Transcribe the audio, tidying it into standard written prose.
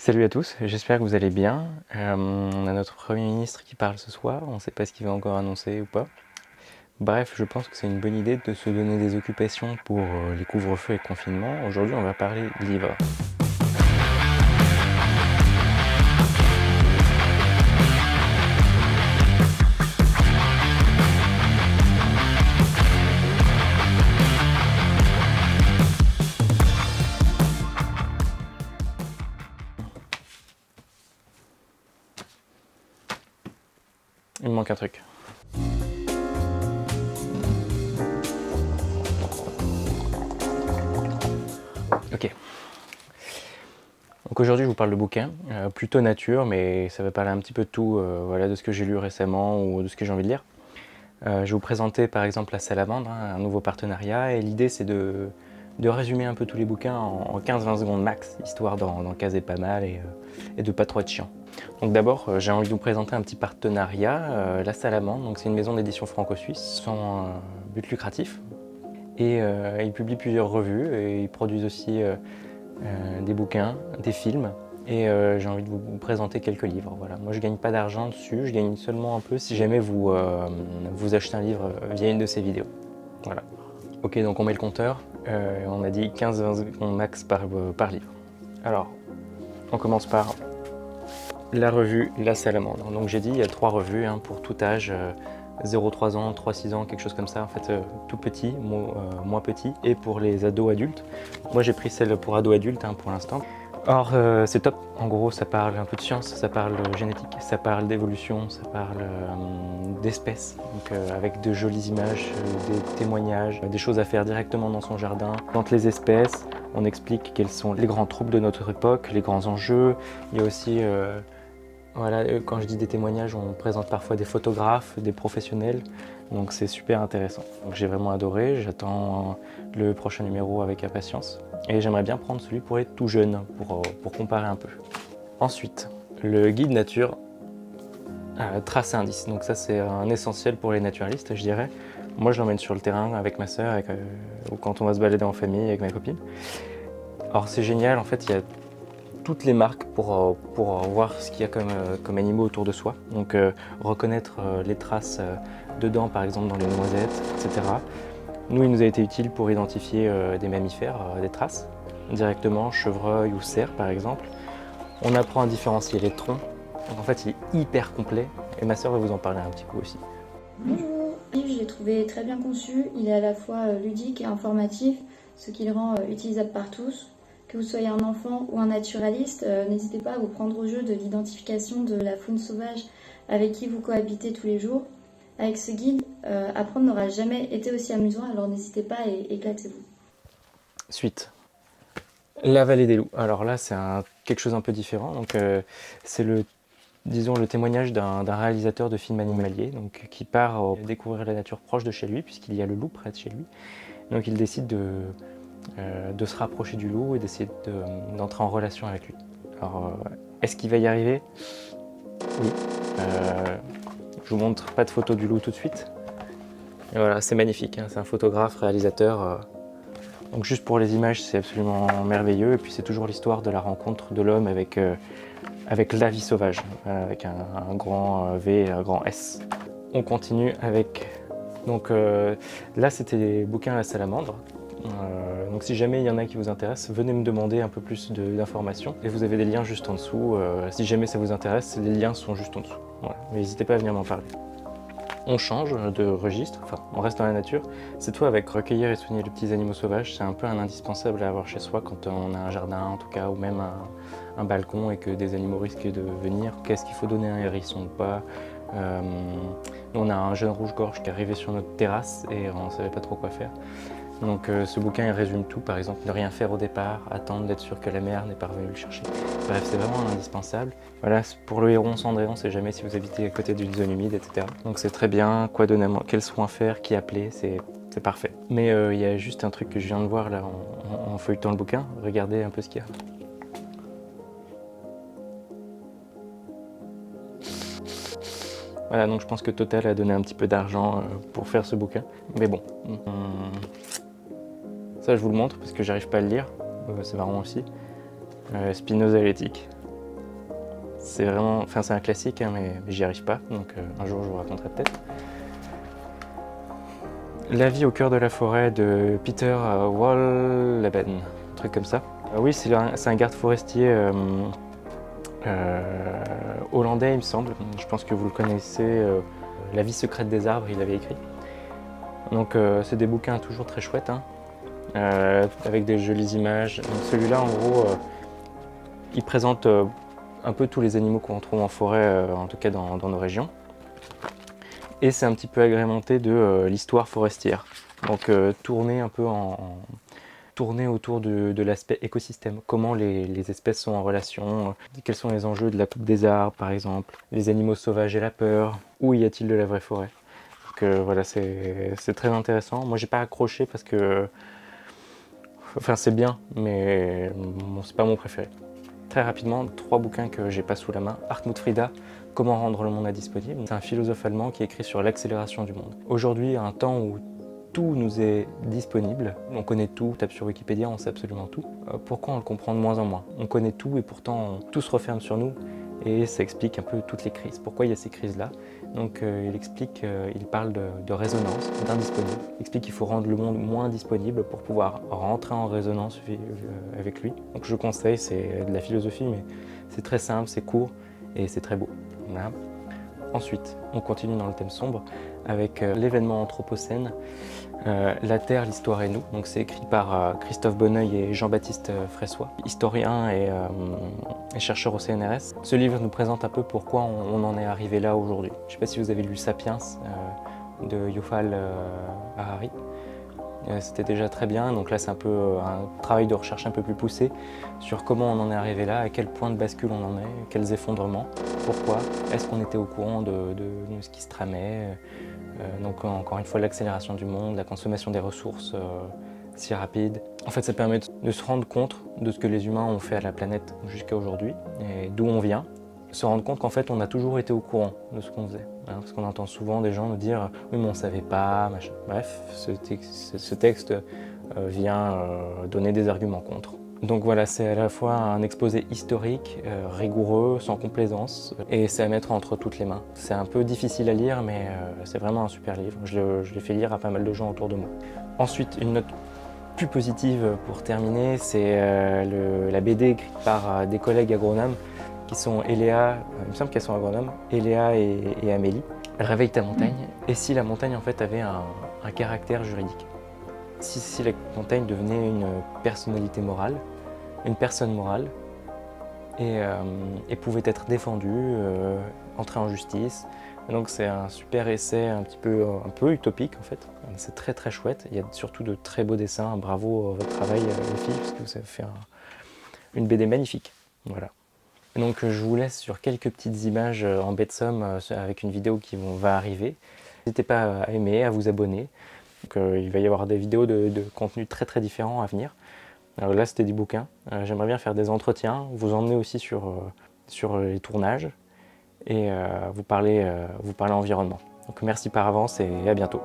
Salut à tous, j'espère que vous allez bien. On a notre Premier ministre qui parle ce soir, on ne sait pas ce qu'il va encore annoncer ou pas. Bref, je pense que c'est une bonne idée de se donner des occupations pour les couvre-feux et confinements. Aujourd'hui, on va parler livres. Il me manque un truc. Ok. Donc aujourd'hui, je vous parle de bouquins, plutôt nature, mais ça va parler un petit peu de tout, voilà, de ce que j'ai lu récemment ou de ce que j'ai envie de lire. Je vais vous présenter par exemple La Salamandre, un nouveau partenariat, et l'idée c'est de résumer un peu tous les bouquins en 15-20 secondes max, histoire d'en caser pas mal et de pas trop être chiant. Donc d'abord, j'ai envie de vous présenter un petit partenariat, La Salamandre, donc c'est une maison d'édition franco-suisse sans but lucratif, et ils publient plusieurs revues, et ils produisent aussi des bouquins, des films, et j'ai envie de vous présenter quelques livres. Voilà. Moi je gagne pas d'argent dessus, je gagne seulement un peu si jamais vous achetez un livre via une de ces vidéos. Voilà. Ok, donc on met le compteur, on a dit 15-20 secondes max par livre. Alors, on commence par la revue La Salamandre. Donc j'ai dit, il y a 3 revues pour tout âge, 0-3 ans, 3-6 ans, quelque chose comme ça, en fait tout petit, moins petit, et pour les ados adultes. Moi j'ai pris celle pour ados adultes pour l'instant. Or c'est top, en gros ça parle un peu de science, ça parle génétique, ça parle d'évolution, ça parle d'espèces, donc avec de jolies images, des témoignages, des choses à faire directement dans son jardin. Dans les espèces, on explique quels sont les grands troubles de notre époque, les grands enjeux. Il y a aussi voilà, quand je dis des témoignages, on présente parfois des photographes, des professionnels, donc c'est super intéressant. Donc j'ai vraiment adoré, j'attends le prochain numéro avec impatience. Et j'aimerais bien prendre celui pour les tout jeunes, pour comparer un peu. Ensuite, le guide nature trace et indice. Donc ça c'est un essentiel pour les naturalistes, je dirais. Moi je l'emmène sur le terrain avec ma sœur, ou quand on va se balader en famille avec ma copine. Alors c'est génial, en fait il y a toutes les marques pour voir ce qu'il y a comme animaux autour de soi. Donc reconnaître les traces dedans, par exemple dans les noisettes, etc. Nous, il nous a été utile pour identifier des mammifères, des traces, directement, chevreuil ou cerf par exemple. On apprend à différencier les troncs. Donc en fait, il est hyper complet et ma sœur va vous en parler un petit coup aussi. Bonjour, le livre, je l'ai trouvé très bien conçu. Il est à la fois ludique et informatif, ce qui le rend utilisable par tous. Que vous soyez un enfant ou un naturaliste, n'hésitez pas à vous prendre au jeu de l'identification de la faune sauvage avec qui vous cohabitez tous les jours. Avec ce guide, apprendre n'aura jamais été aussi amusant, alors n'hésitez pas et éclatez-vous. Suite. La vallée des loups. Alors là, c'est quelque chose un peu différent. Donc c'est disons, le témoignage d'un réalisateur de films animaliers, donc, qui part découvrir la nature proche de chez lui, puisqu'il y a le loup près de chez lui. Donc il décide de se rapprocher du loup et d'essayer d'entrer en relation avec lui. Alors, est-ce qu'il va y arriver? Oui. Je vous montre pas de photo du loup tout de suite. Et voilà, c'est magnifique, c'est un photographe, réalisateur. Donc juste pour les images, c'est absolument merveilleux. Et puis c'est toujours l'histoire de la rencontre de l'homme avec la vie sauvage, avec un grand V et un grand S. On continue avec... Donc là, c'était les bouquins à la salamandre. Donc si jamais il y en a qui vous intéressent, venez me demander un peu plus d'informations. Et vous avez des liens juste en dessous. Si jamais ça vous intéresse, les liens sont juste en dessous. Voilà. N'hésitez pas à venir m'en parler. On change de registre, enfin on reste dans la nature. Cette fois avec recueillir et soigner les petits animaux sauvages, c'est un peu un indispensable à avoir chez soi quand on a un jardin en tout cas, ou même un balcon et que des animaux risquent de venir. Qu'est-ce qu'il faut donner à un hérisson ou pas? On a un jeune rouge-gorge qui est arrivé sur notre terrasse et on ne savait pas trop quoi faire. Donc ce bouquin il résume tout, par exemple ne rien faire au départ, attendre d'être sûr que la mère n'est pas revenue le chercher. Bref, c'est vraiment indispensable. Voilà, pour le héron cendré, on ne sait jamais si vous habitez à côté d'une zone humide, etc. Donc c'est très bien, quoi donner, quels soins faire, qui appeler, c'est parfait. Mais il y a juste un truc que je viens de voir là en feuilletant le bouquin, regardez un peu ce qu'il y a. Voilà, donc je pense que Total a donné un petit peu d'argent pour faire ce bouquin. Mais bon, ça je vous le montre parce que j'arrive pas à le lire, c'est marrant aussi. Spinoza et l'éthique. c'est vraiment, enfin c'est un classique, hein, mais j'y arrive pas, donc un jour je vous raconterai peut-être. La vie au cœur de la forêt de Peter Wohlleben, un truc comme ça. Oui, c'est un garde forestier hollandais, il me semble. Je pense que vous le connaissez. La vie secrète des arbres, il avait écrit. Donc c'est des bouquins toujours très chouettes, hein, avec des jolies images. Celui-là, en gros, il présente un peu tous les animaux qu'on trouve en forêt, en tout cas dans nos régions. Et c'est un petit peu agrémenté de l'histoire forestière. Donc tourner un peu tourner autour de l'aspect écosystème, comment les espèces sont en relation, quels sont les enjeux de la coupe des arbres par exemple, les animaux sauvages et la peur, où y a-t-il de la vraie forêt. Donc voilà, c'est très intéressant. Moi j'ai pas accroché parce que, enfin c'est bien, mais bon, c'est pas mon préféré. Très rapidement, 3 bouquins que j'ai pas sous la main. Hartmut Frida, Comment rendre le monde indisponible. C'est un philosophe allemand qui écrit sur l'accélération du monde. Aujourd'hui, à un temps où tout nous est disponible, on connaît tout, on tape sur Wikipédia, on sait absolument tout. Pourquoi on le comprend de moins en moins? On connaît tout et pourtant tout se referme sur nous et ça explique un peu toutes les crises. Pourquoi il y a ces crises-là? Donc il parle de résonance, d'indisponible. Il explique qu'il faut rendre le monde moins disponible pour pouvoir rentrer en résonance avec lui. Donc je conseille, c'est de la philosophie, mais c'est très simple, c'est court et c'est très beau. Voilà. Ensuite, on continue dans le thème sombre avec l'événement anthropocène, La Terre, l'histoire et nous. Donc c'est écrit par Christophe Bonneuil et Jean-Baptiste Fressois, historien et chercheur au CNRS. Ce livre nous présente un peu pourquoi on en est arrivé là aujourd'hui. Je ne sais pas si vous avez lu Sapiens de Yuval Harari. C'était déjà très bien, donc là c'est un peu un travail de recherche un peu plus poussé sur comment on en est arrivé là, à quel point de bascule on en est, quels effondrements, pourquoi, est-ce qu'on était au courant de ce qui se tramait. Donc encore une fois l'accélération du monde, la consommation des ressources si rapide. En fait ça permet de se rendre compte de ce que les humains ont fait à la planète jusqu'à aujourd'hui et d'où on vient. Se rendre compte qu'en fait on a toujours été au courant de ce qu'on faisait. Hein, parce qu'on entend souvent des gens nous dire « oui mais on ne savait pas, machin ». Bref, ce texte vient donner des arguments contre. Donc voilà, c'est à la fois un exposé historique, rigoureux, sans complaisance, et c'est à mettre entre toutes les mains. C'est un peu difficile à lire, mais c'est vraiment un super livre. Je l'ai fait lire à pas mal de gens autour de moi. Ensuite, une note plus positive pour terminer, c'est la BD écrite par des collègues agronomes qui sont Eléa, il me semble qu'elles sont agronomes, Eléa et Amélie. Réveille ta montagne. Et si la montagne en fait avait un caractère juridique? Si la montagne devenait une personnalité morale, une personne morale, et pouvait être défendue, entrer en justice. Et donc c'est un super essai un peu utopique en fait. C'est très très chouette. Il y a surtout de très beaux dessins. Bravo à votre travail les filles, parce que vous avez fait une BD magnifique. Voilà. Donc je vous laisse sur quelques petites images en baie de Somme avec une vidéo qui va arriver. N'hésitez pas à aimer, à vous abonner. Donc, il va y avoir des vidéos de contenu très très différents à venir. Alors là c'était des bouquins. J'aimerais bien faire des entretiens, vous emmener aussi sur les tournages et vous parler environnement. Donc merci par avance et à bientôt.